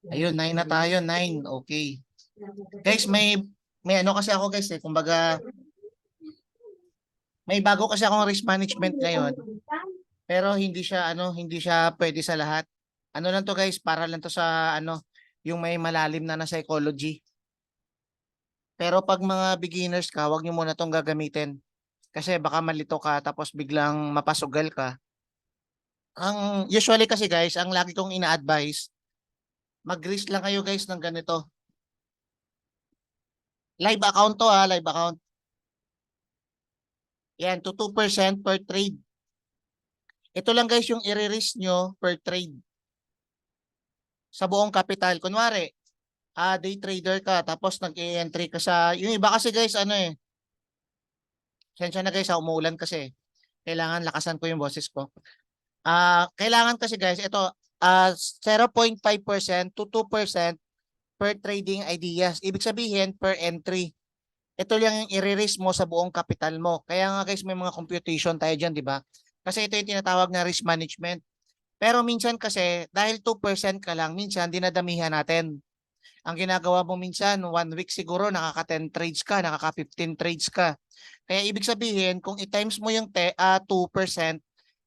Ayun, 9 na tayo, 9. Okay. Guys, may ano kasi ako guys eh, kumbaga may bago kasi akong risk management ngayon, pero hindi siya pwede sa lahat. Ano lang to guys, para lang to sa yung may malalim na psychology. Pero pag mga beginners ka, wag niyo muna tong gagamitin. Kasi baka malito ka tapos biglang mapasugal ka. Ang usually kasi guys, ang lagi kong ina-advise, mag-risk lang kayo guys ng ganito. Live account to ha, live account. Yan, to 2% per trade. Ito lang guys yung i-risk nyo per trade sa buong capital. Kunwari, day trader ka tapos nag-entry ka sa, yung iba kasi guys, sensya na guys, umuulan kasi. Kailangan lakasan ko yung boses ko. Kailangan kasi guys, ito, 0.5% to 2% per trading ideas. Ibig sabihin, per entry. Ito lang yung i-risk mo sa buong capital mo. Kaya nga guys, may mga computation tayo dyan, di ba? Kasi ito yung tinatawag na risk management. Pero minsan kasi, dahil 2% ka lang, minsan dinadamihan natin. Ang ginagawa mo minsan, 1 week siguro, nakaka 10 trades ka, nakaka 15 trades ka. Kaya ibig sabihin, kung i-times mo yung 2%,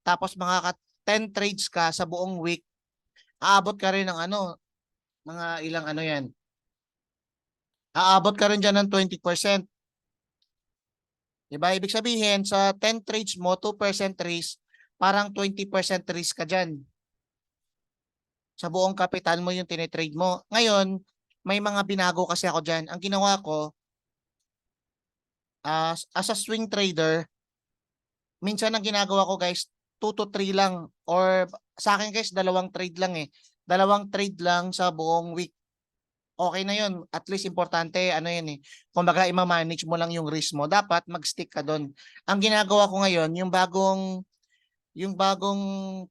tapos makaka 10 trades ka sa buong week, aabot ka rin ng mga ilang yan. Aabot ka rin dyan ng 20%. Diba? Ibig sabihin, sa 10 trades mo, 2% risk, parang 20% risk ka dyan. Sa buong kapital mo yung tinitrade mo. Ngayon, may mga binago kasi ako dyan. Ang ginawa ko, as a swing trader, minsan ang ginagawa ko guys, 2 to 3 lang. Or sa akin guys, dalawang trade lang eh. Dalawang trade lang sa buong week. Okay na yun. At least importante, yan eh. Kumbaga, ima-manage mo lang yung risk mo. Dapat mag-stick ka doon. Ang ginagawa ko ngayon, yung bagong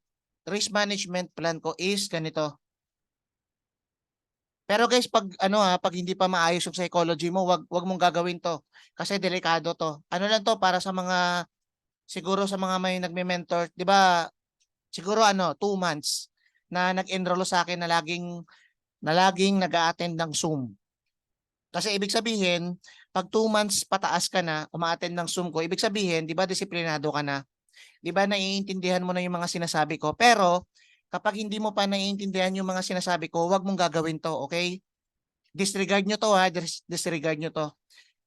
risk management plan ko is ganito. Pero guys, pag hindi pa maayos yung psychology mo, wag mong gagawin 'to kasi delikado 'to. Ano lang 'to para sa mga siguro sa mga may nagme-mentor, 'di ba? Siguro 2 months na nag-enroll sa akin na laging nag-a-attend ng Zoom. Kasi ibig sabihin, pag 2 months pataas ka na, uma-attend ng Zoom ko, ibig sabihin, 'di ba disiplinado ka na? 'Di ba naiintindihan mo na yung mga sinasabi ko? Pero kapag hindi mo pa naiintindihan yung mga sinasabi ko, wag mong gagawin 'to, okay? Disregard nyo to ha, disregard nyo to.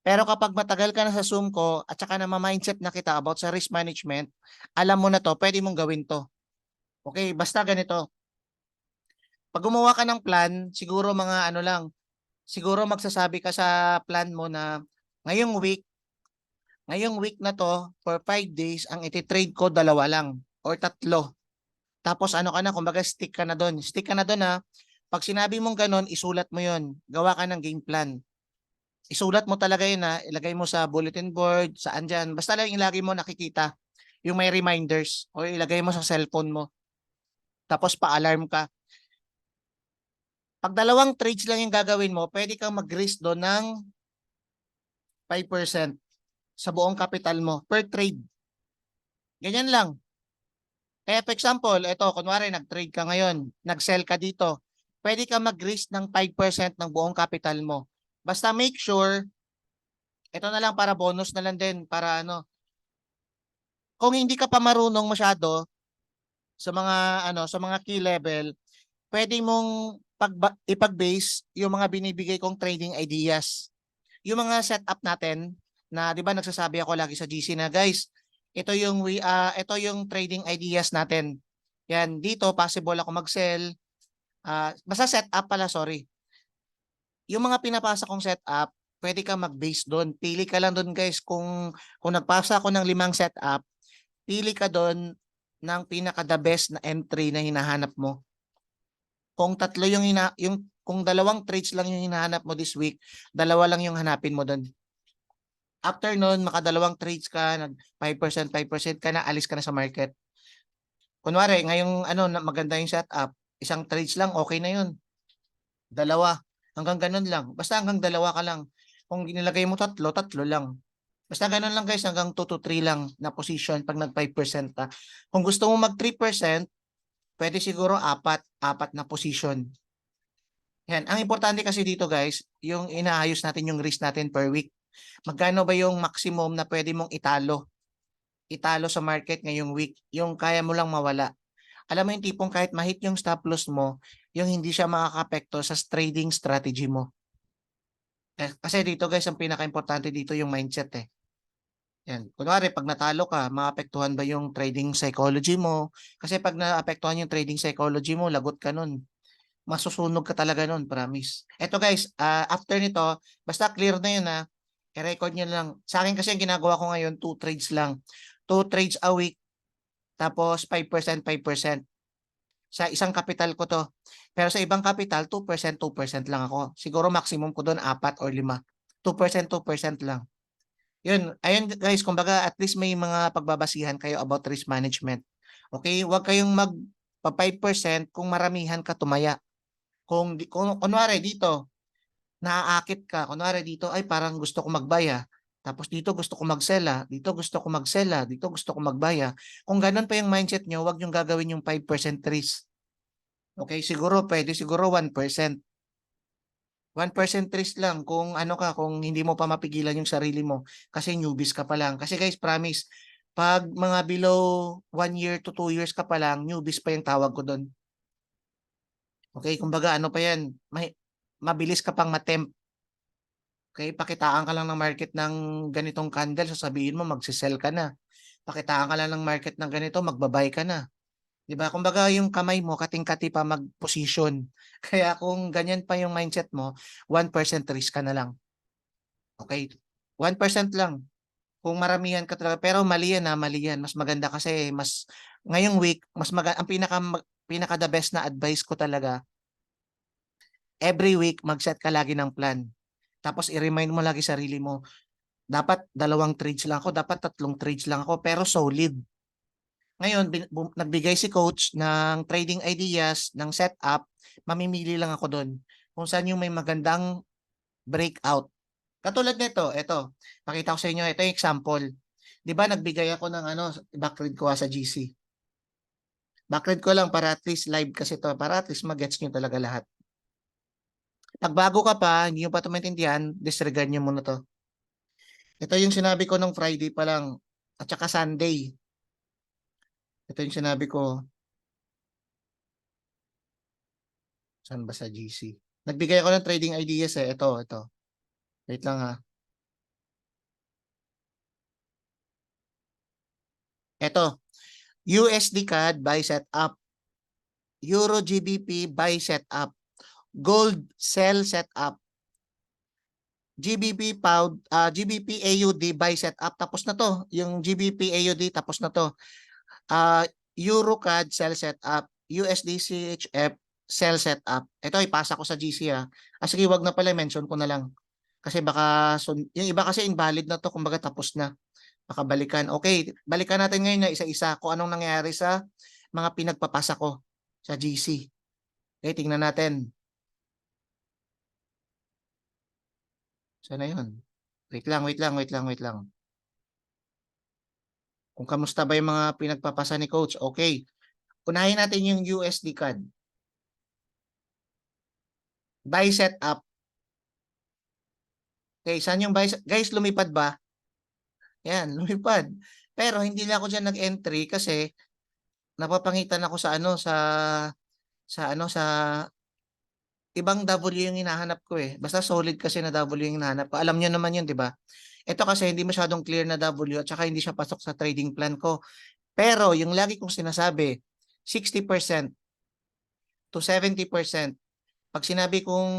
Pero kapag matagal ka na sa Zoom ko at saka na ma-mindset na kita about sa risk management, alam mo na to, pwede mong gawin to. Okay, basta ganito. Pag gumawa ka ng plan, siguro mga lang, siguro magsasabi ka sa plan mo na ngayong week, ngayong week na to, for 5 days, ang iti-trade ko dalawa lang or tatlo. Tapos ano ka na, kumbaga stick ka na doon. Stick ka na doon ha. Pag sinabi mong ganun, isulat mo yon. Gawa ka ng game plan. Isulat mo talaga yun ha. Ilagay mo sa bulletin board, saan dyan. Basta lang ilagay mo nakikita yung may reminders o ilagay mo sa cellphone mo. Tapos pa-alarm ka. Pag dalawang trades lang yung gagawin mo, pwede kang mag-risk doon ng 5% sa buong capital mo per trade. Ganyan lang. Kaya for example, ito, kunwari nag-trade ka ngayon, nag-sell ka dito, pwede ka mag-risk ng 5% ng buong capital mo. Basta make sure, ito na lang para bonus na lang din, para kung hindi ka pa marunong masyado sa mga key level, pwede mong ipag-base yung mga binibigay kong trading ideas. Yung mga setup natin na 'di ba nagsasabi ako lagi sa GC na guys, ito yung trading ideas natin. Yan, dito possible ako mag-sell. Basta setup pala, sorry. Yung mga pinapasa kong setup, pwede ka mag-base doon. Pili ka lang doon guys kung nagpasa ako ng 5 setup, pili ka doon ng pinaka the best na entry na hinahanap mo. Kung tatlo kung dalawang trades lang yung hinahanap mo this week, dalawa lang yung hanapin mo doon. After nun, makadalawang trades ka, nag 5%, 5% ka na, alis ka na sa market. Kunwari, ngayong maganda yung setup, isang trades lang, okay na yun. Dalawa, hanggang ganun lang. Basta hanggang dalawa ka lang. Kung ginilagay mo tatlo, tatlo lang. Basta ganun lang guys, hanggang 2 to 3 lang na position pag nag 5% ka. Kung gusto mo mag 3%, pwede siguro apat na position. Yan. Ang importante kasi dito guys, yung inaayos natin yung risk natin per week. Magkano ba yung maximum na pwede mong italo? Italo sa market ngayong week. Yung kaya mo lang mawala. Alam mo yung tipong kahit mahit yung stop loss mo, yung hindi siya makakapekto sa trading strategy mo. Kasi dito guys, ang pinaka-importante dito yung mindset eh. Yan. Kunwari, pag natalo ka, maapektuhan ba yung trading psychology mo? Kasi pag naapektuhan yung trading psychology mo, lagot ka nun. Masusunog ka talaga nun, promise. Eto guys, after nito, basta clear na yun i-record nyo lang. Sa akin kasi ang ginagawa ko ngayon, 2 trades lang. 2 trades a week, tapos 5%, 5%. Sa isang kapital ko to. Pero sa ibang kapital, 2%, 2% lang ako. Siguro maximum ko doon 4 or 5. 2%, 2% lang. Yun, ayun guys, kumbaga at least may mga pagbabasihan kayo about risk management. Okay, huwag kayong mag pa 5% kung maramihan ka tumaya. Kung kunwari dito, naaakit ka, kunwari dito ay parang gusto ko magbaya. Tapos dito gusto ko magsela, dito gusto ko magsela, dito gusto ko magbaya. Kung ganun pa yung mindset nyo, huwag nyo gagawin yung 5% risk. Okay, siguro pwede siguro 1%. 1% risk lang kung ano ka, kung hindi mo pa mapigilan yung sarili mo kasi newbies ka pa lang. Kasi guys, promise, pag mga below 1 year to 2 years ka pa lang, newbies pa yung tawag ko doon. Okay, kumbaga ano pa yan, mabilis ka pang matempt. Okay, pakitaan ka lang ng market ng ganitong candle, sasabihin mo magsisell ka na. Pakitaan ka lang ng market ng ganito, magbabay ka na. 'Di ba? Kumbaga yung kamay mo kating-kati pa mag-position. Kaya kung ganyan pa yung mindset mo, 1% risk ka na lang. Okay? 1% lang. Kung maramihan ka talaga, pero mali yan mali yan. Mas maganda kasi ngayong week, ang pinaka the best na advice ko talaga, every week mag-set ka lagi ng plan. Tapos i-remind mo lagi sarili mo, dapat 2 trades lang ako, dapat 3 trades lang ako, pero solid. Ngayon, nagbigay si coach ng trading ideas, ng setup, mamimili lang ako doon kung saan yung may magandang breakout. Katulad nito, ito, pakita ko sa inyo, ito yung example. 'Di ba nagbigay ako ng backread ko sa GC. Backread ko lang para at least live kasi to, para at least magets nyo talaga lahat. Pag bago ka pa, hindi nyo pa ito maintindihan, disregard nyo muna to. Ito yung sinabi ko nung Friday pa lang, at saka Sunday. Ito yung sinabi ko, saan ba sa GC? Nagbigay ako ng trading ideas eh. Ito. Wait lang Ito, USD CAD buy setup, Euro GBP buy setup, Gold sell setup, GBP pound, GBP AUD buy setup, tapos na to. Yung GBP AUD tapos na to. Euro CAD sell setup, USD CHF sell setup. Ito ipasa ko sa GC sige, wag na pala mention ko na lang. Kasi baka yung iba kasi invalid na to, kumbaga tapos na. Baka balikan. Okay, balikan natin ngayon na isa-isa kung anong nangyayari sa mga pinagpapasa ko sa GC. Okay, tingnan natin. Sana yun? Wait lang. Kung kamusta ba yung mga pinagpapasa ni coach? Okay. Unahin natin yung USD CAD. Buy setup. Okay, saan yung buy? Guys, lumipad ba? Yan, lumipad. Pero hindi na ako diyan nag-entry kasi napapangitan ako sa ibang W yung hinahanap ko eh. Basta solid kasi na W yung hinahanap ko. Alam niyo naman yun, di ba? Ito kasi hindi masyadong clear na W at saka hindi siya pasok sa trading plan ko. Pero yung lagi kong sinasabi, 60% to 70%. Pag sinabi kong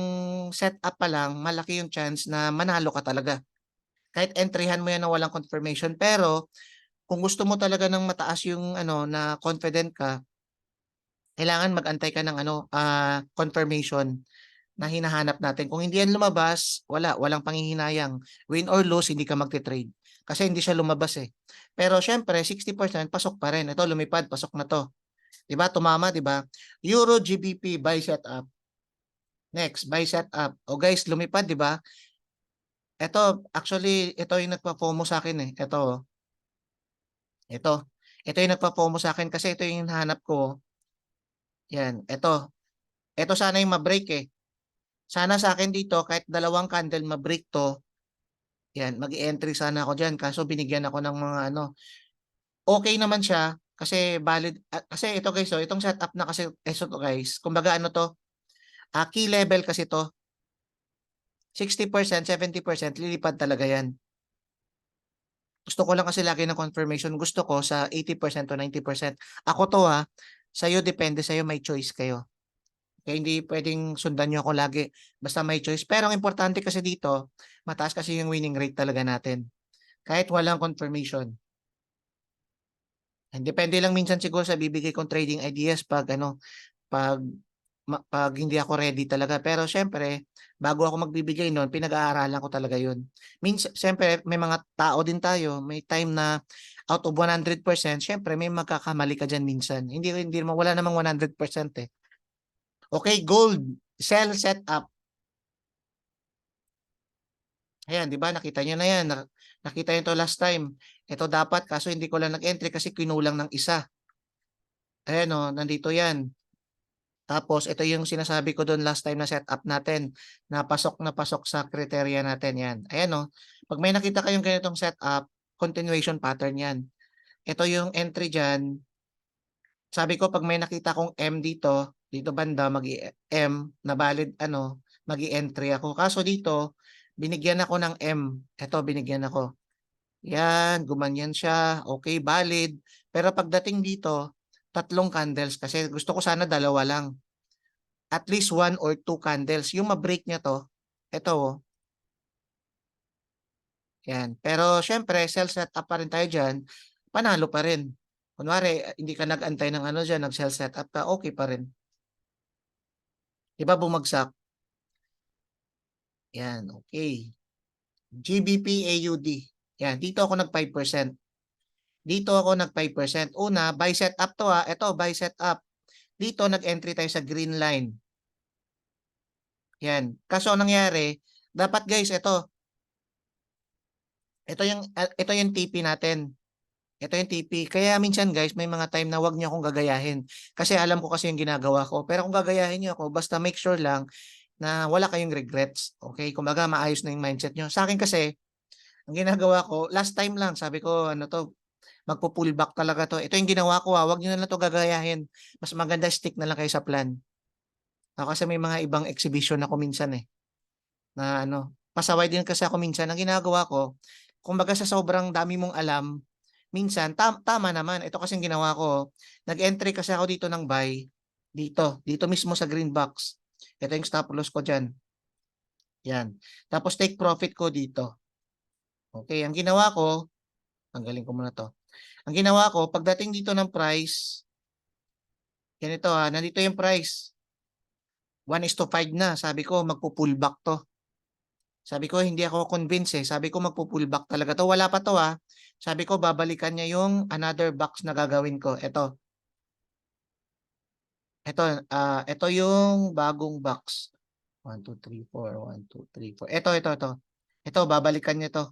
set up pa lang, malaki yung chance na manalo ka talaga. Kahit entryhan mo yan na walang confirmation. Pero kung gusto mo talaga ng mataas yung na confident ka, kailangan mag-antay ka ng confirmation na hinahanap natin. Kung hindi yan lumabas, walang panghihinayang. Win or lose, hindi ka magte-trade. Kasi hindi siya lumabas eh. Pero syempre, 60% pasok pa rin. Ito, lumipad, pasok na to. 'Di ba? Tumama, 'di ba? Euro GBP buy setup. Next, buy setup. O guys, lumipad, 'di ba? Ito, actually, ito yung nagpa-FOMO sa akin eh. Ito. Ito yung nagpa-FOMO sa akin kasi ito yung hinahanap ko. Yan, ito. Ito sana yung ma-break eh. Sana sa akin dito, kahit dalawang candle ma-break to, yan, mag-entry sana ako dyan. Kaso binigyan ako ng mga ano, okay naman siya kasi valid, kasi ito guys, so, itong setup na kasi, to guys, kumbaga ano to, key level kasi to, 60%, 70%, lilipad talaga yan. Gusto ko lang kasi lagi ng confirmation. Gusto ko sa 80% to 90%. Ako to ha, sa'yo depende sa'yo, may choice kayo. Kaya hindi pwedeng sundan nyo ako lagi. Basta may choice. Pero ang importante kasi dito, mataas kasi yung winning rate talaga natin. Kahit walang confirmation. And depende lang minsan siguro sa bibigay kong trading ideas pag ano, pag pag hindi ako ready talaga. Pero syempre, bago ako magbibigay noon, pinag-aaralan ko talaga 'yun. Minsan syempre may mga tao din tayo, may time na out of 100%, syempre may magkakamali ka diyan minsan. Hindi naman wala namang 100% eh. Okay, gold, sell setup. Ayan, 'di ba? Nakita niyo na 'yan. Nakita niyo to last time. Ito dapat kaso hindi ko lang nag-entry kasi kinulang ng isa. Ayan oh, nandito 'yan. Tapos ito yung sinasabi ko doon last time na setup natin, na pasok sa criteria natin 'yan. Ayan oh, 'pag may nakita kayong ganitong setup, continuation pattern 'yan. Ito yung entry diyan. Sabi ko 'pag may nakita kong M dito, dito banda M na valid ano, magi-entry ako. Kaso dito, binigyan ako ng M. Ito binigyan ako. 'Yan, gumanyan siya. Okay, valid. Pero pagdating dito, tatlong candles kasi gusto ko sana dalawa lang. At least one or two candles. Yung ma-break niya to, ito oh, yan. Pero syempre, sell setup pa rin tayo dyan, panalo pa rin. Kunwari, hindi ka nag-antay ng ano dyan, nag-sell setup ka, okay pa rin. Di ba bumagsak? Yan, okay. GBP AUD. Yan, dito ako nag 5%. Dito ako nag 5%. Una, buy setup to ha. Ito, buy setup. Dito nag-entry tayo sa green line. Yan. Kaso ang nangyari, dapat guys, ito yung TP natin. Ito yung TP. Kaya minsan guys, may mga time na wag niyo akong gagayahin. Kasi alam ko kasi yung ginagawa ko. Pero kung gagayahin niyo ako, basta make sure lang na wala kayong regrets. Okay? Kumbaga maayos na yung mindset niyo. Sa akin kasi, ang ginagawa ko, last time lang, sabi ko, ano to, magpo-pull back talaga to. Ito yung ginawa ko ha, wag niyo na lang to gagayahin. Mas maganda stick na lang kayo sa plan. Kasi may mga ibang exhibition ako minsan eh. Na ano, pasaway din kasi ako minsan. Ang ginagawa ko, kumbaga sa sobrang dami mong alam, minsan tama naman. Ito kasi ginawa ko, nag-entry kasi ako dito ng buy, dito mismo sa green box. Ito yung stop loss ko diyan. Yan. Tapos take profit ko dito. Okay, ang ginawa ko, tanggalin ko muna to. Ang ginawa ko, pagdating dito ng price, ganito ha, nandito yung price. 1:5 na. Sabi ko, magpo-pullback to. Sabi ko, hindi ako convinced eh. Sabi ko, magpo-pullback talaga to. Wala pa to ah. Sabi ko, babalikan niya yung another box na gagawin ko. Ito yung bagong box. 1, 2, 3, 4, 1, 2, 3, 4. Ito. Ito, babalikan niya to.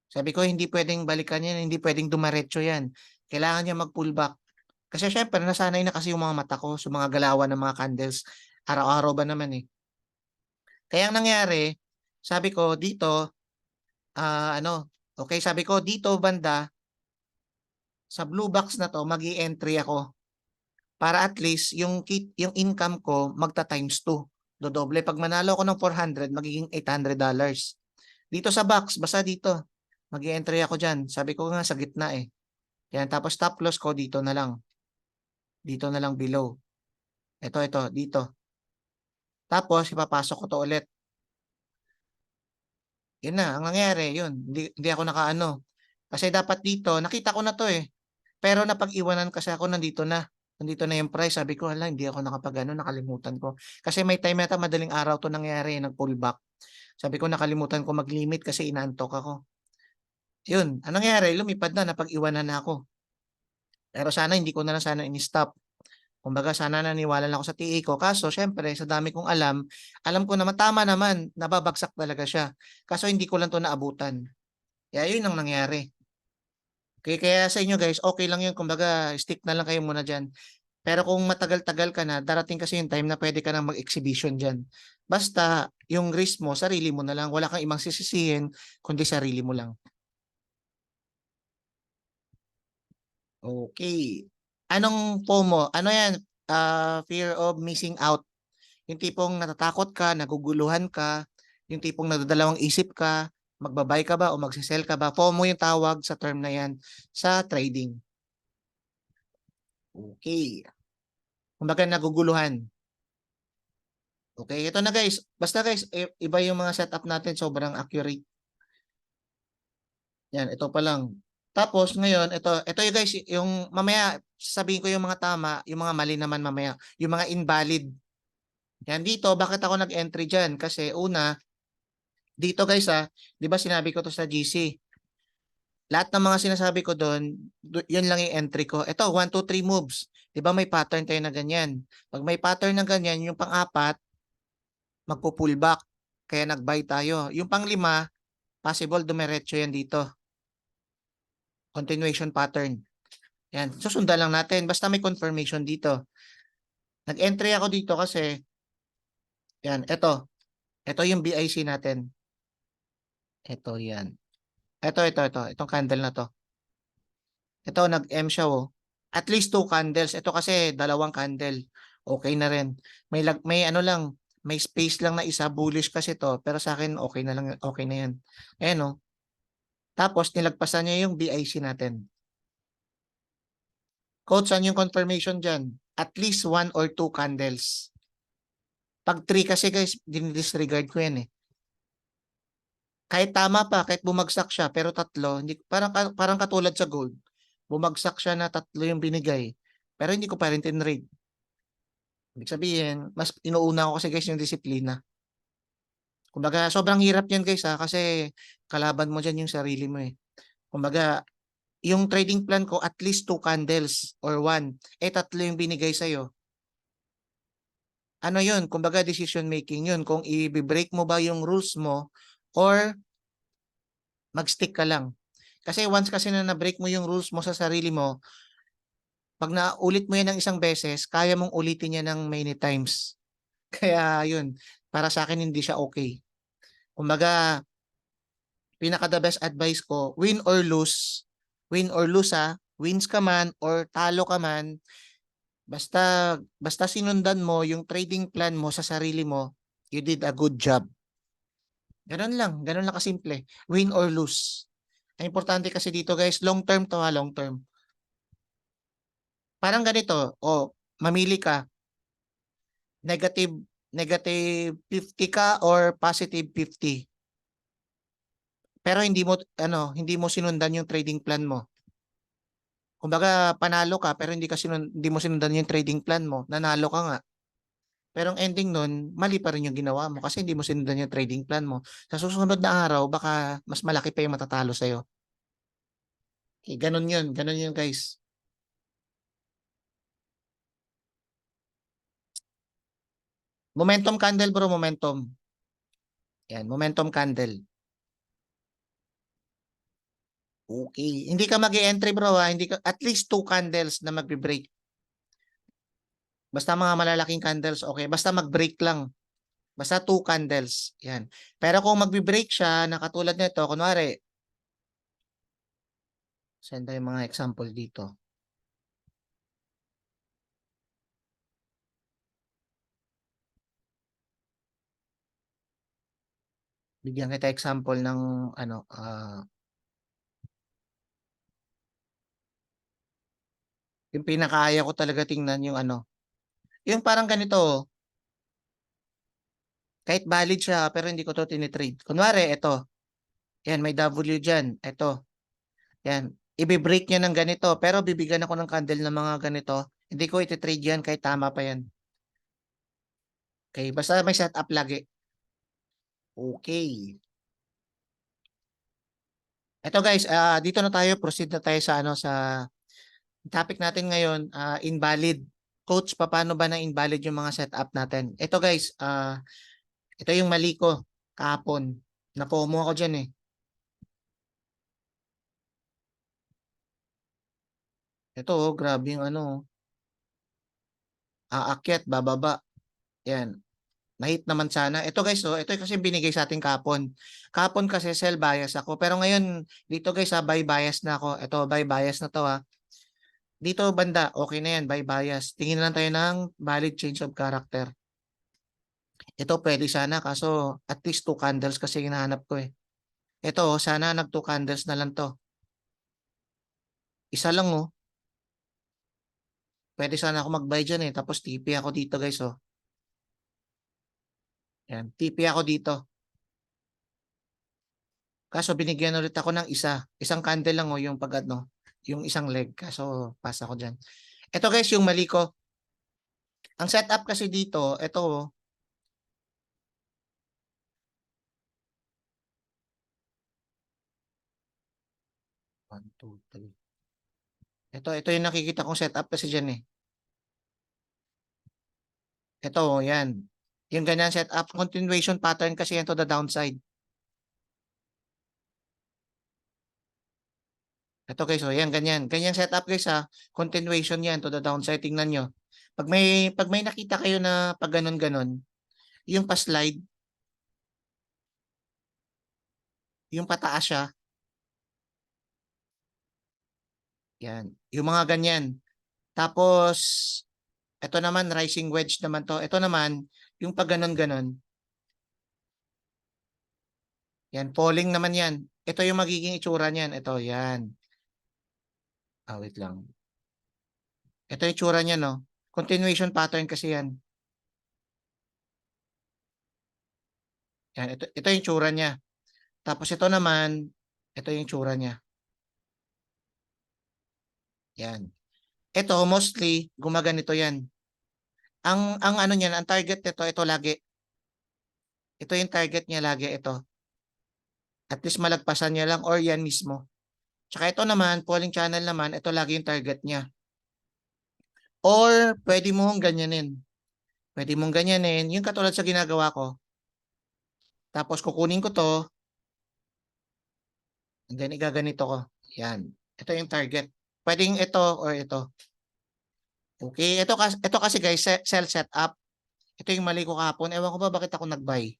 Sabi ko, hindi pwedeng balikan yan. Hindi pwedeng dumaretso yan. Kailangan niya mag-pullback. Kasi syempre, nasanay na kasi yung mga mata ko sa mga galawan ng mga candles. Araw-araw ba naman eh. Kaya ang nangyari, sabi ko, dito, okay, sabi ko, dito banda, sa blue box na to, magi-entry ako para at least yung income ko magta times 2. Dodoble. Pag manalo ako ng 400, magiging $800. Dito sa box, basta dito. Magi-entry ako diyan. Sabi ko nga sa gitna eh. Yan, tapos stop loss ko dito na lang. Dito na lang below. Ito, dito. Tapos ipapasok ko to ulit. Yun na, ang nangyari, yun. Hindi ako nakaano. Kasi dapat dito, nakita ko na to eh. Pero napag-iwanan kasi ako nandito na. Nandito na yung price. Sabi ko, hala, hindi ako nakapag-ano, nakalimutan ko. Kasi may time yata madaling araw to nangyari, nag-pullback. Sabi ko, nakalimutan ko mag-limit kasi inaantok ako. Yun, anong nangyari? Lumipad na, napag-iwanan na ako. Pero sana hindi ko na lang sana in-stop. Kumbaga, sana naniwala lang ako sa TA ko. Kaso, syempre, sa dami kong alam ko naman, tama naman, nababagsak talaga siya. Kaso, hindi ko lang to naabutan. Kaya yun ang nangyari. Okay, kaya sa inyo guys, okay lang yun. Kumbaga, stick na lang kayo muna dyan. Pero kung matagal-tagal ka na, darating kasi yung time na pwede ka nang mag-exhibition dyan. Basta, yung risk mo, sarili mo na lang. Wala kang ibang sisisihin, kundi sarili mo lang. Okay. Anong FOMO? Ano yan? Fear of missing out. Yung tipong natatakot ka, naguguluhan ka, yung tipong nadadalawang isip ka, magbabay ka ba o magsisell ka ba? FOMO yung tawag sa term na yan sa trading. Okay. Kumbaga naguguluhan. Okay, ito na guys. Basta guys, iba yung mga setup natin, sobrang accurate. Yan, ito pa lang. Tapos ngayon, ito yung guys, yung mamaya sabihin ko yung mga tama, yung mga mali naman mamaya, yung mga invalid. Yan dito, bakit ako nag-entry diyan? Kasi una, dito guys 'di ba sinabi ko to sa GC. Lahat ng mga sinasabi ko doon, yun lang yung entry ko. Ito, 1 2 3 moves. 'Di ba may pattern tayo na ganyan? Pag may pattern na ganyan, yung pang-apat, magpo-pullback. Kaya nag-buy tayo. Yung pang-lima, possible dumiretso yan dito. Continuation pattern. Yan. Susundan lang natin. Basta may confirmation dito. Nag-entry ako dito kasi, yan, ito. Ito yung BIC natin. Ito yan. Ito. Itong candle na to. Ito, nag-M siya oh. At least 2 candles. Ito kasi, dalawang candle. Okay na rin. May ano lang, may space lang na isa. Bullish kasi to. Pero sa akin, okay na lang. Okay na yan. Ayan oh. Tapos, nilagpasan niya yung BIC natin. Coach, saan yung confirmation dyan? At least 1 or 2 candles. Pag 3 kasi guys, dinidisregard ko yan eh. Kahit tama pa, kahit bumagsak siya, pero tatlo, hindi, parang katulad sa gold. Bumagsak siya na tatlo yung binigay. Pero hindi ko pa rin tinrade. Ibig sabihin, mas inuuna ko kasi guys yung disiplina. Kumbaga, sobrang hirap yan guys kasi kalaban mo dyan yung sarili mo eh. Kumbaga, yung trading plan ko at least 2 candles or 1. Tatlo yung binigay sa'yo. Ano yun? Kumbaga, decision making yun. Kung i-break mo ba yung rules mo or mag-stick ka lang. Kasi once kasi na na-break mo yung rules mo sa sarili mo, pag naulit mo yan ng isang beses, kaya mong ulitin yan ng many times. Kaya yun, para sa akin hindi siya okay. Kumbaga, pinaka the best advice ko, win or lose wins ka man or talo ka man, basta sinundan mo yung trading plan mo sa sarili mo, you did a good job. Ganun lang kasimple. Win or lose. Ang importante kasi dito guys, long term to long term. Parang ganito, mamili ka, negative negative 50 ka or positive 50. Pero hindi mo sinundan yung trading plan mo. Kumbaga panalo ka pero hindi mo sinundan yung trading plan mo. Nanalo ka nga. Pero ang ending nun, mali pa rin yung ginawa mo kasi hindi mo sinundan yung trading plan mo. Sa susunod na araw, baka mas malaki pa yung matatalo sa'yo. Okay, ganun yun guys. Momentum candle bro, momentum. Yan, momentum candle. Okay. Hindi ka mag-entry bro hindi ka, at least 2 candles na magbe-break. Basta mga malalaking candles, okay. Basta mag-break lang. Basta 2 candles. Yan. Pero kung magbe-break siya, na katulad nito, kunwari, send tayo mga example dito. Bigyan kita example ng ano, yung pinakaaya ko talaga tingnan yung ano. Yung parang ganito, kahit valid siya, pero hindi ko to tinitrade. Kunwari, ito. Yan, may W dyan. Ito. Yan. Ibe-break niya ng ganito, pero bibigyan ako ng candle ng mga ganito. Hindi ko ititrade yan kahit tama pa yan. Okay, basta may setup lagi. Okay. Ito guys, dito na tayo, proceed na tayo sa ano sa topic natin ngayon, invalid. Coach, paano ba na invalid yung mga setup natin? Ito guys, ito yung mali ko kahapon. Na-FOMO ako diyan eh. Ito grabe yung ano. aakyat, bababa. Yan. Na-hit naman sana. Ito guys, oh, ito kasi binigay sa ating kapon. Kapon kasi sell bias ako. Pero ngayon, dito guys, buy bias na ako. Ito, buy bias na to ha. Dito banda, okay na yan, buy bias. Tingin lang tayo ng valid change of character. Ito pwede sana, kaso at least 2 candles kasi hinahanap ko eh. Ito, oh, sana nag 2 candles na lang to. Isa lang oh. Pwede sana ako mag-buy dyan eh. Tapos TP ako dito guys oh. Yan, TP ako dito. Kaso binigyan ulit ako ng isa. Isang candle lang oh yung pag ano, yung isang leg. Kaso pass ako dyan. Ito guys yung mali ko. Ang setup kasi dito, ito oh. 1, 2, 3. Ito yung nakikita kong setup kasi dyan eh. Ito oh, yan. Yung ganyan setup, continuation pattern kasi yan to the downside. Ito guys, oh, yan ganyan. Ganyan setup guys ha. Continuation yan to the downside. Tingnan nyo. Pag may nakita kayo na pag ganun-ganon, yung pa-slide, yung pataas siya, yan. Yung mga ganyan. Tapos, ito naman, rising wedge naman to. Ito naman, yung pag ganon-ganon, yan, falling naman yan. Ito yung magiging itsura niyan. Ito, yan. Wait lang. Ito yung itsura niya, no? Continuation pattern kasi yan. Yan, ito yung itsura niya. Tapos ito naman, ito yung itsura niya. Yan. Ito, mostly, gumaganito yan. Ang ano niyan, ang target nito, ito lagi. Ito yung target niya lagi, ito. At least malagpasan niya lang or yan mismo. Tsaka ito naman, falling channel naman, ito lagi yung target niya. Or pwede mong ganyanin. Pwede mong ganyanin, yung katulad sa ginagawa ko. Tapos kukunin ko to, and then igaganito ko. Yan. Ito yung target. Pwedeng ito or ito. Okay, ito kasi guys, sell setup. Ito yung mali ko kahapon. Ewan ko ba bakit ako nag-buy.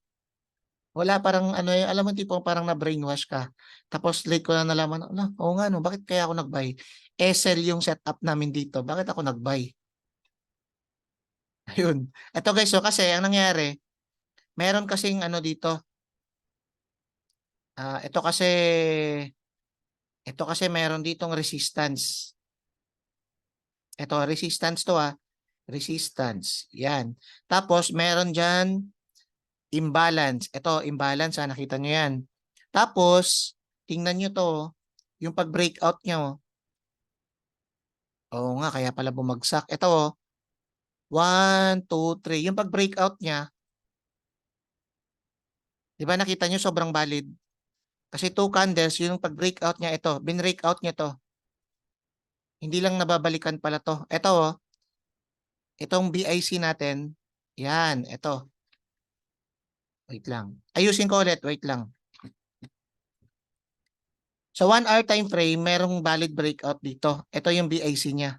Wala parang ano yung alam mo tipo parang na brainwash ka. Tapos late ko na nalaman, oo nga no, bakit kaya ako nag-buy? Sell yung setup namin dito. Bakit ako nag-buy? Ayun. Ito guys, so kasi ang nangyari, meron kasing ano dito. Ah, ito kasi meron ditong resistance. Ito resistance to resistance. Yan. Tapos meron diyan imbalance. Ito imbalance nakita nyo yan. Tapos tingnan nyo to, yung pag-breakout nyo. Oo nga, kaya pala bumagsak. Ito 1, 2, 3. Yung pag-breakout niya, di ba nakita nyo sobrang valid? Kasi 2 candles, yung pag-breakout niya, ito, bin-breakout niya to. Hindi lang nababalikan pala to. Ito itong BIC natin, yan, ito. Wait lang. Ayusin ko ulit, wait lang. Sa 1 hour time frame, merong valid breakout dito. Ito yung BIC niya.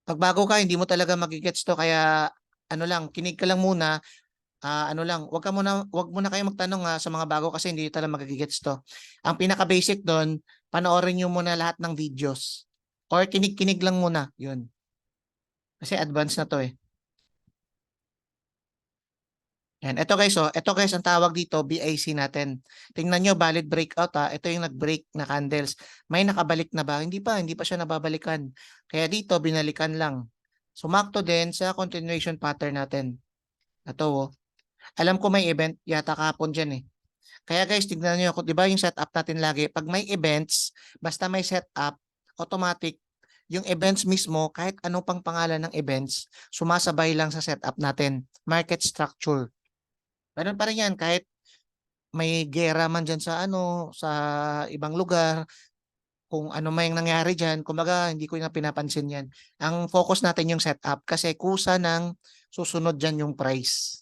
Pag bago ka, hindi mo talaga magigets to. Kaya, ano lang, kinig ka lang muna. Ano lang, wag mo na kayo magtanong sa mga bago kasi hindi talaga magigets to. Ang pinaka-basic doon, panoorin niyo muna lahat ng videos. Or kinig-kinig lang muna, yun. Kasi advanced na to eh. Yan. Ito guys, ang tawag dito, BIC natin. Tingnan nyo, valid breakout Ito yung nag-break na candles. May nakabalik na ba? Hindi pa siya nababalikan. Kaya dito, binalikan lang. Sumakto din sa continuation pattern natin. Ito Alam ko may event yata kahapon dyan eh. Kaya guys, tignan nyo, di ba yung setup natin lagi, pag may events, basta may setup, automatic, yung events mismo, kahit ano pang pangalan ng events, sumasabay lang sa setup natin. Market structure. Ganun pa rin yan, kahit may gera man dyan sa sa ibang lugar, kung ano may nangyari dyan, kumbaga hindi ko na pinapansin yan. Ang focus natin yung setup kasi kusa ng susunod dyan yung price.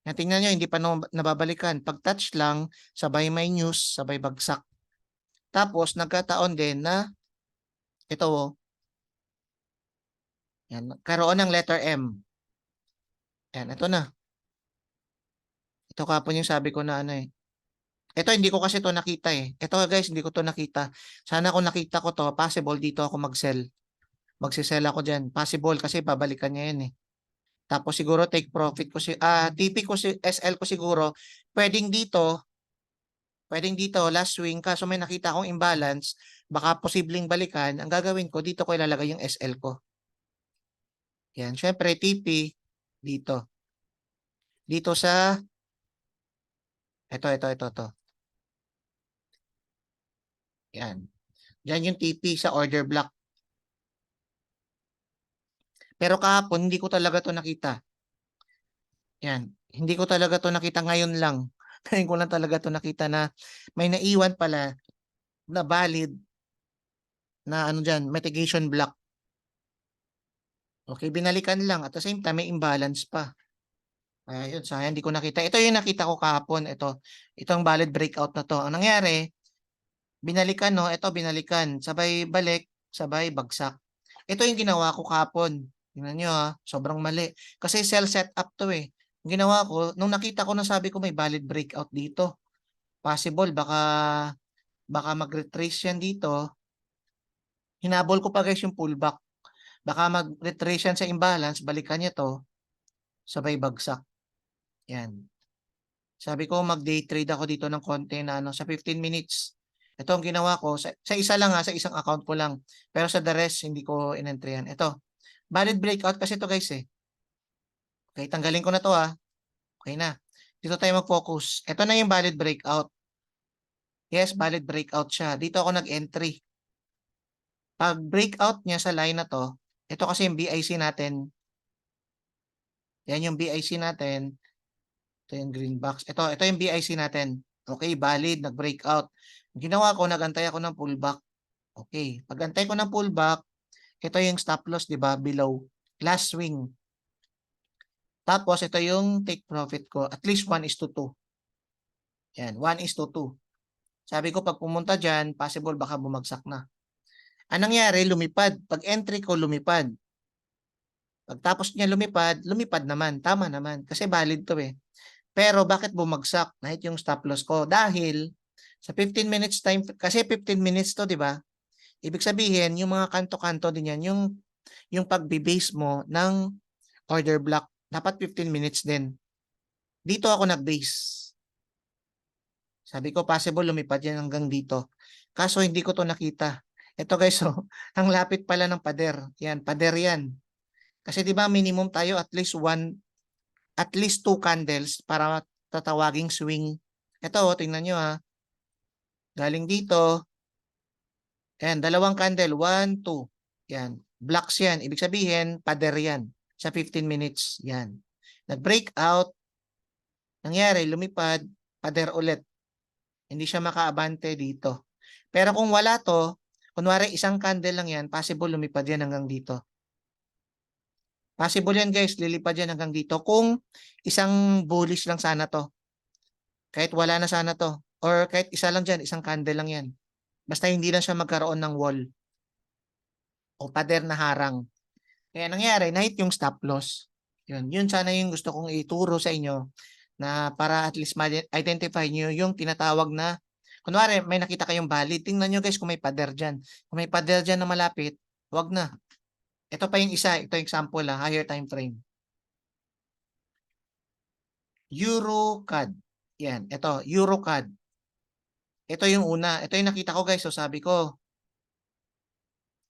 Tingnan nyo, hindi pa nababalikan. Pag touch lang, sabay may news, sabay bagsak. Tapos, nagkataon din na, ito Yan, karoon ng letter M. Yan, ito na. Ito kapon yung sabi ko na ano eh. Ito hindi ko kasi to nakita eh. Ito guys, hindi ko to nakita. Sana kung nakita ko to, possible dito ako mag-sell. Magsisell ako diyan. Possible kasi babalikan niya yan eh. Tapos siguro take profit ko si TP ko si SL ko siguro pwedeng dito last swing kaso may nakita akong imbalance, baka posibleng balikan. Ang gagawin ko dito ko ilalagay yung SL ko. Yan, syempre TP dito. Dito sa ito. Yan. Diyan yung TP sa order block. Pero kahapon hindi ko talaga to nakita. Yan. Hindi ko talaga to nakita ngayon lang. Ngayon ko lang talaga to nakita na may naiwan pala na valid na ano dyan, mitigation block. Okay, binalikan lang. At the same time, may imbalance pa. Ayun, sayang hindi ko nakita. Ito yung nakita ko kahapon. Itong valid breakout na to. Ang nangyari, binalikan no, ito binalikan. Sabay balik, sabay bagsak. Ito yung ginawa ko kahapon. Tingnan nyo ha, sobrang mali. Kasi sell setup to eh. Yung ginawa ko, nung nakita ko na sabi ko may valid breakout dito. Possible, baka mag-retrace yan dito. Hinabol ko pa guys yung pullback. Baka mag-retrace yan sa imbalance, balikan niya to, sabay bagsak. Yan. Sabi ko mag-day trade ako dito ng konti na ano, sa 15 minutes. Ito ang ginawa ko. Sa isa lang ha, sa isang account ko lang. Pero sa the rest, hindi ko in-entry yan. Ito. Valid breakout kasi to guys eh. Okay, tanggalin ko na to ha. Okay na. Dito tayo mag-focus. Ito na yung valid breakout. Yes, valid breakout siya. Dito ako nag-entry. Pag breakout niya sa line na to, ito kasi yung BIC natin. Yan yung BIC natin. Ito yung green box. Ito yung BIC natin. Okay, valid, nag-breakout. Ginawa ko, nagantay ako ng pullback. Okay, pag-antay ko ng pullback, ito yung stop loss, di ba? Below. Last swing. Tapos, ito yung take profit ko. At least 1:2. Yan, 1:2. Sabi ko, pag pumunta dyan, possible baka bumagsak na. Anong nangyari? Lumipad. Pag entry ko, lumipad. Pagtapos niya lumipad naman. Tama naman. Kasi valid to eh. Pero bakit bumagsak? Nahit yung stop loss ko. Dahil sa 15 minutes time, kasi 15 minutes to, di ba? Ibig sabihin, yung mga kanto-kanto din yan, yung pagbe-base mo ng order block, dapat 15 minutes din. Dito ako nag-base. Sabi ko, possible lumipad yan hanggang dito. Kaso hindi ko to nakita. Ito guys, oh, ang lapit pala ng pader. Yan, pader yan. Kasi 'di ba minimum tayo at least 2 candles para tatawaging swing. Ito, oh, tingnan nyo ha. Galing dito. Yan, 2 candle, 1, 2. Yan, blocks yan. Ibig sabihin, pader yan. Sa 15 minutes, yan. Nag-breakout, nangyari, lumipad, pader ulit. Hindi siya makaabante dito. Pero kung wala to, kunwari isang candle lang yan, possible lumipad yan hanggang dito. Possible yan guys, lilipad yan hanggang dito. Kung isang bullish lang sana to. Kahit wala na sana to. Or kahit isa lang dyan, isang candle lang yan. Basta hindi lang siya magkaroon ng wall. O pader na harang. Kaya nangyari, nahit yung stop loss. Yun sana yung gusto kong ituro sa inyo na para at least ma-identify nyo yung tinatawag na, kunwari may nakita kayong valid, tingnan nyo guys kung may pader dyan. Kung may pader dyan na malapit, wag na. Ito pa yung isa, ito yung example higher time frame. EuroCAD. Yan, ito, EuroCAD. Ito yung una. Ito yung nakita ko guys. So sabi ko,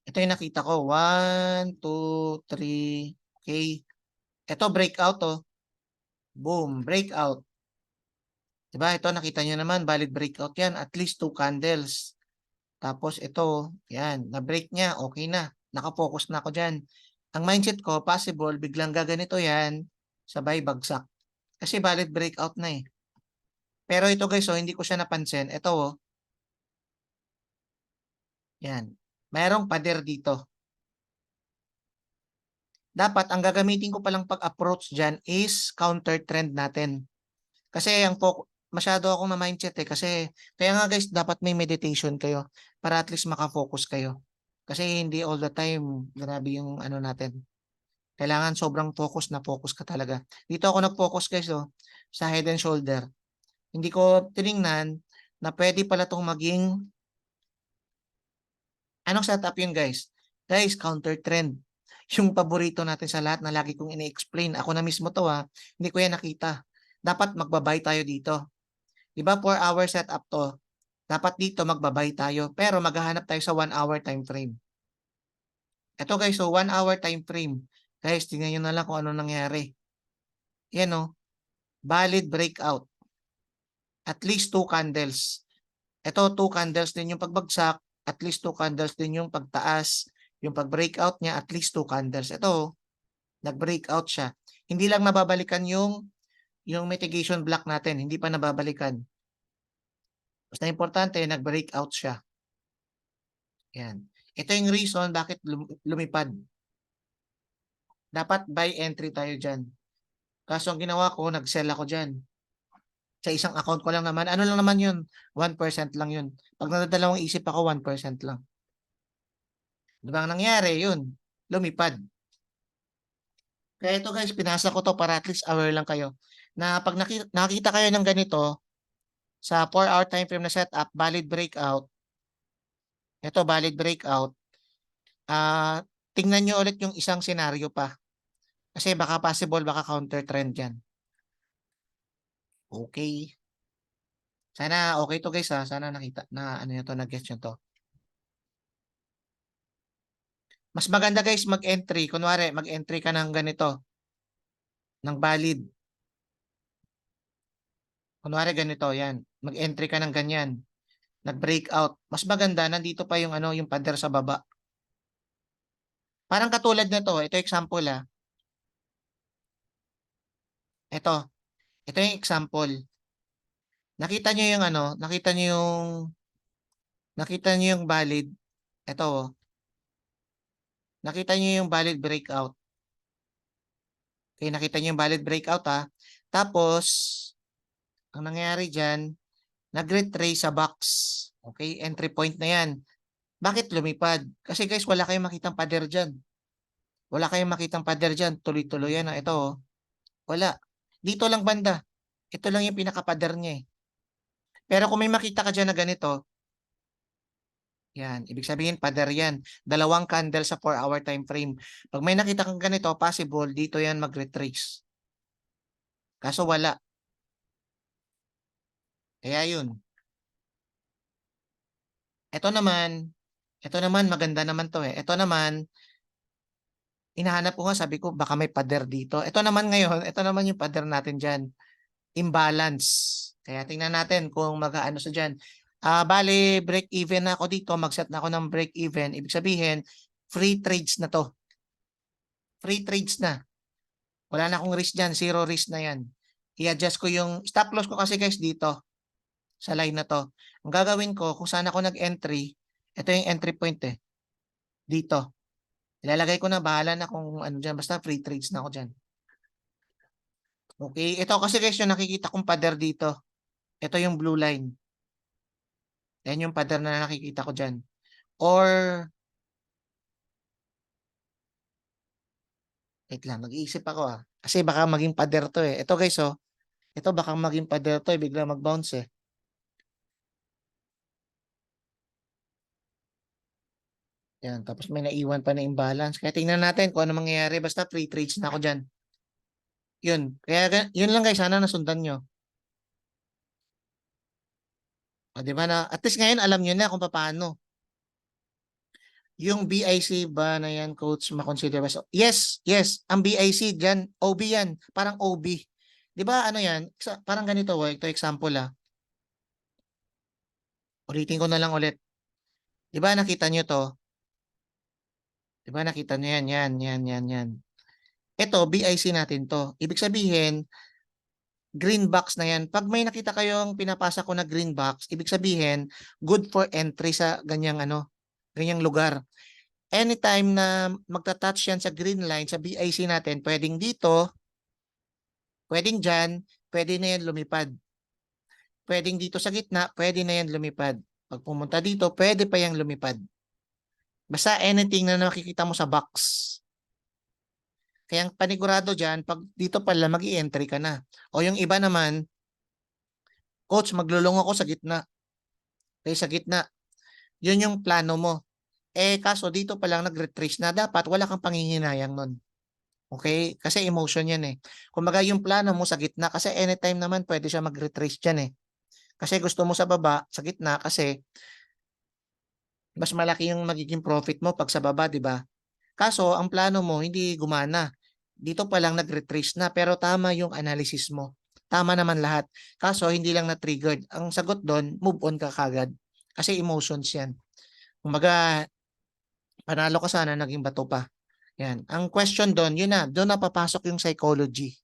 ito yung nakita ko. 1, 2, 3. Okay. Ito breakout oh. Boom, breakout. Diba? Ito nakita nyo naman, valid breakout yan. At least 2 candles. Tapos ito, yan, na-break niya. Okay na. Nakafocus na ako dyan. Ang mindset ko, possible, biglang gaganito yan, sabay bagsak. Kasi valid breakout na eh. Pero ito guys, oh, hindi ko siya napansin. Ito oh. Yan. Mayroong pader dito. Dapat ang gagamitin ko palang pag-approach dyan is counter trend natin. Kasi masyado akong na mindset eh. Kasi kaya nga guys, dapat may meditation kayo para at least makafocus kayo. Kasi hindi all the time, grabe yung ano natin. Kailangan sobrang focus ka talaga. Dito ako nag-focus guys, oh, sa head and shoulder. Hindi ko tiningnan na pwede pala itong maging, anong setup yun guys? Guys, counter trend. Yung paborito natin sa lahat na lagi kong ini-explain. Ako na mismo to ha. Hindi ko yan nakita. Dapat magbabay tayo dito. Diba 4-hour setup to? Dapat dito magbabay tayo. Pero maghahanap tayo sa 1-hour time frame. Ito guys, so 1-hour time frame. Guys, tingnan nyo na lang kung ano nangyari. Yan o. Valid breakout. At least 2 candles. Ito, 2 candles din yung pagbagsak. At least 2 candles din yung pagtaas. Yung pag-breakout niya, at least 2 candles. Ito, nag-breakout siya. Hindi lang nababalikan yung mitigation block natin. Hindi pa nababalikan. Basta importante, nag-breakout siya. Yan. Ito yung reason bakit lumipad. Dapat buy entry tayo dyan. Kaso ang ginawa ko, nag-sell ako dyan. Sa isang account ko lang naman. Ano lang naman yun? 1% lang yun. Pag nadadalawang isip ako, 1% lang. Diba ang nangyari? Yun. Lumipad. Kaya ito guys, pinasa ko to para at least aware lang kayo. Na pag nakita kayo ng ganito, sa 4-hour time frame na setup, valid breakout. Ito, valid breakout. Tingnan nyo ulit yung isang scenario pa. Kasi baka possible, baka counter trend yan. Okay. Sana okay to guys ha. Sana nakita na ano nyo to, nag-guess nyo to. Mas maganda guys mag-entry. Kunwari, mag-entry ka ng ganito. Ng valid. Kunwari ganito, yan. Mag-entry ka ng ganyan. Nag-breakout. Mas maganda, nandito pa yung ano, yung pader sa baba. Parang katulad na to. Ito example ah. Ito. Ito yung example. Nakita nyo yung ano, nakita nyo yung valid. Ito oh. Nakita nyo yung valid breakout. Okay, nakita nyo yung valid breakout ha. Tapos, ang nangyayari dyan, nag-retrace sa box. Okay, entry point na yan. Bakit lumipad? Kasi guys, wala kayong makitang pader dyan. Wala kayong makitang pader dyan. Tuloy-tuloy yan. Ito oh. Wala. Dito lang banda. Ito lang yung pinaka-pader niya eh. Pero kung may makita ka dyan na ganito, yan. Ibig sabihin, pader yan. 2 candle sa 4-hour time frame. Pag may nakita kang ganito, possible, dito yan mag-retrace. Kaso wala. Kaya yun. Ito naman, maganda naman to eh. Ito naman, hinahanap ko nga, sabi ko, baka may pader dito. Ito naman ngayon, ito naman yung pader natin dyan. Imbalance. Kaya tingnan natin kung mag-ano sa dyan. Bale, break even na ako dito. Mag-set na ako ng break even. Ibig sabihin, free trades na to. Free trades na. Wala na akong risk dyan. Zero risk na yan. I-adjust ko yung stop loss ko kasi guys dito. Sa line na to. Ang gagawin ko, kung saan ako nag-entry, ito yung entry point eh. Dito. Ilalagay ko na, bahala na kung ano dyan. Basta free trades na ako dyan. Okay. Ito kasi guys yung nakikita kong pader dito. Ito yung blue line. Yan yung pader na nakikita ko dyan. Or, wait lang, nag-iisip ako ah. Kasi baka maging pader to eh. Ito guys oh. Ito baka maging pader to eh. Bigla mag-bounce eh. Yan. Tapos may naiwan pa na imbalance. Kaya tingnan natin kung ano mangyayari. Basta free trades na ako dyan. Yun. Kaya yun lang guys. Sana nasundan nyo. O, di ba na? At least ngayon alam nyo na kung paano. Yung BIC ba na yan, coach, makonsider ba? Yes, yes. Ang BIC dyan, OB yan. Parang OB. Di ba ano yan? Parang ganito. Ito example ah. Ulitin ko na lang ulit. Di ba nakita nyo to? Di ba nakita nyo yan, yan. Ito, BIC natin to. Ibig sabihin, green box na yan. Pag may nakita kayong pinapasa ko na green box, ibig sabihin, good for entry sa ganyang ano, ganyang lugar. Anytime na magta-touch yan sa green line, sa BIC natin, pwedeng dito, pwedeng dyan, pwede na yan lumipad. Pwedeng dito sa gitna, pwede na yan lumipad. Pag pumunta dito, pwede pa yang lumipad. Basta anything na nakikita mo sa box. Kaya ang panigurado diyan, pag dito pala mag-i-entry ka na. O yung iba naman, coach, maglulong ako sa gitna. Kaya sa gitna, yun yung plano mo. Eh kaso dito pa lang nag-retrace na, dapat wala kang panghihinayang nun. Okay? Kasi emotion yan eh. Kumbaga yung plano mo sa gitna, kasi anytime naman pwede siya mag-retrace dyan eh. Kasi gusto mo sa baba, sa gitna, kasi mas malaki yung magiging profit mo pag sa baba, di ba? Kaso, ang plano mo hindi gumana. Dito pa lang nag-retrace na, pero tama yung analysis mo. Tama naman lahat. Kaso, hindi lang na-triggered. Ang sagot doon, move on ka kagad. Kasi emotions yan. Kumbaga, panalo ka sana, naging bato pa. Yan. Ang question doon, yun na, doon na papasok yung psychology.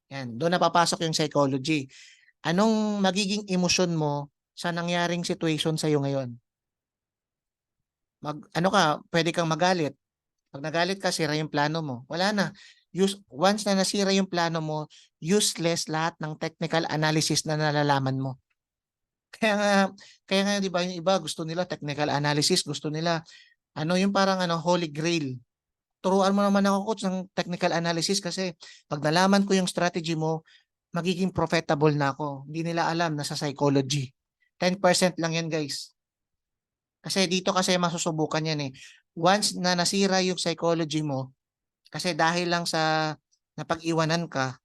Yan, doon na papasok yung psychology. Anong magiging emosyon mo sa nangyaring situation sa iyo ngayon? Ano ka, pwede kang magalit. Pag nagalit ka, sira yung plano mo. Wala na. Once na nasira yung plano mo, useless lahat ng technical analysis na nalalaman mo. Kaya nga, kaya nga 'di ba yung iba gusto nila technical analysis, gusto nila ano yung parang ano holy grail. Turuan mo naman ako coach ng technical analysis kasi pag nalaman ko yung strategy mo, magiging profitable na ako. Hindi nila alam na sa psychology. 10% lang yan guys. Kasi dito kasi masusubukan yan eh. Once na nasira yung psychology mo, kasi dahil lang sa napag-iwanan ka,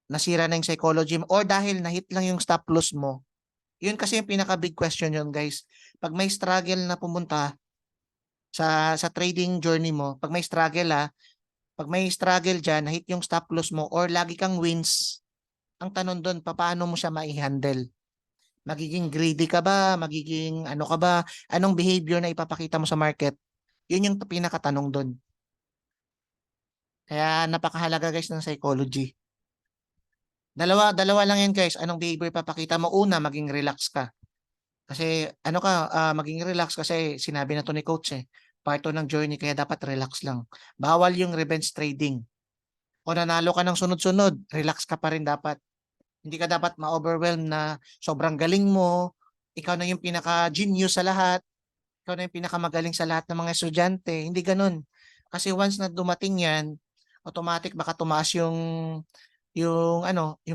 nasira na yung psychology mo, or dahil na-hit lang yung stop loss mo, yun kasi yung pinaka-big question yun guys. Pag may struggle na pumunta sa trading journey mo, pag may struggle pag may struggle dyan, na-hit yung stop loss mo, or lagi kang wins, ang tanong doon, paano mo siya mai-handle? Magiging greedy ka ba? Magiging ano ka ba? Anong behavior na ipapakita mo sa market? Yun yung pinakatanong doon. Kaya napakahalaga guys ng psychology. Dalawa lang yan guys. Anong behavior papakita mo? Una, maging relax ka. Kasi ano ka, maging relax kasi sinabi na to ni coach eh. Part 2 ng journey kaya dapat relax lang. Bawal yung revenge trading. O nanalo ka ng sunod-sunod, relax ka pa rin dapat. Hindi ka dapat ma-overwhelm na sobrang galing mo. Ikaw na yung pinaka-genius sa lahat. Ikaw na yung pinakamagaling sa lahat ng mga estudyante. Hindi ganun. Kasi once na dumating yan, automatic baka tumaas yung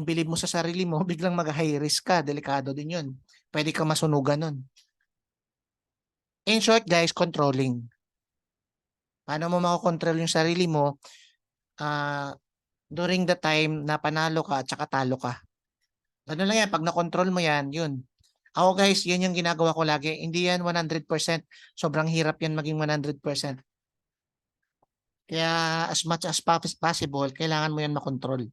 believe mo sa sarili mo, biglang mag-high risk ka. Delikado din yun. Pwede kang masunugan nun. In short, guys, controlling. Paano mo makokontrol yung sarili mo during the time na panalo ka at saka talo ka. Ganun lang yan. Pag na-control mo yan, yun. Ako guys, yun yung ginagawa ko lagi. Hindi yan 100%. Sobrang hirap yan maging 100%. Kaya as much as possible, kailangan mo yan makontrol.